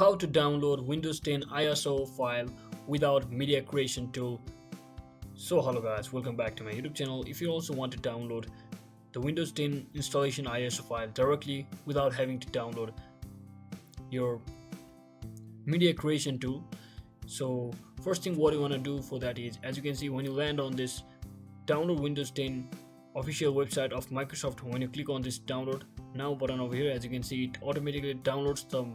How to download Windows 10 ISO file without media creation tool. So hello guys, welcome back to my YouTube channel. If you also want to download the Windows 10 installation ISO file directly without having to download your media creation tool, so first thing what you want to do for that is, as you can see, when you land on this download Windows 10 official website of Microsoft, when you click on this download now button over here, as you can see, it automatically downloads the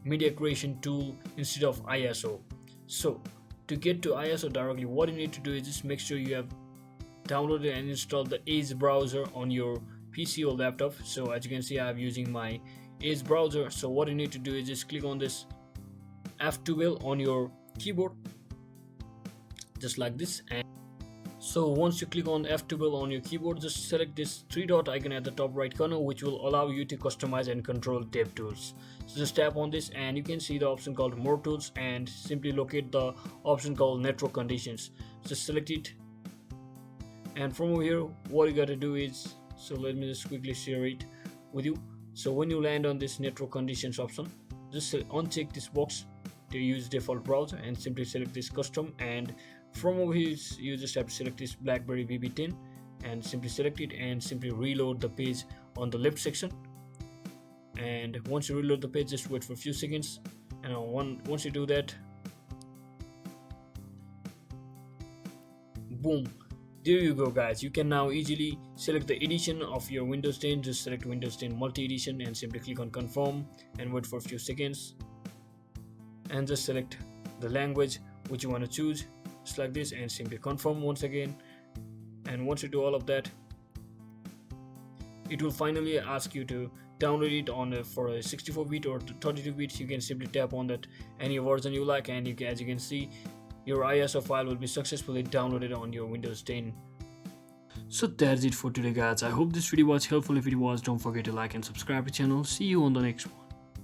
media creation tool instead of ISO. So to get to ISO directly, what you need to do is just make sure you have downloaded and installed the Edge browser on your PC or laptop. So as you can see, I'm using my Edge browser. So what you need to do is just click on this F12 on your keyboard, just like this. And so once you click on F12 on your keyboard, just select this three dot icon at the top right corner, which will allow you to customize and control dev tools. So just tap on this and you can see the option called more tools, and simply locate the option called network conditions. Just select it, and from over here what you got to do is, so let me just quickly share it with you. So when you land on this network conditions option, just uncheck this box to use default browser and simply select this custom, and from over here you just have to select this BlackBerry BB10 and simply select it and simply reload the page on the left section. And once you reload the page, just wait for a few seconds, and once you do that, boom, there you go guys. You can now easily select the edition of your Windows 10. Just select Windows 10 multi-edition and simply click on confirm and wait for a few seconds, and just select the language which you want to choose, just like this, and simply confirm once again. And once you do all of that, it will finally ask you to download it on for a 64-bit or 32-bit. You can simply tap on that any version you like, and as you can see, your ISO file will be successfully downloaded on your Windows 10. So that's it for today guys. I hope this video was helpful. If it was, don't forget to like and subscribe to the channel. See you on the next one.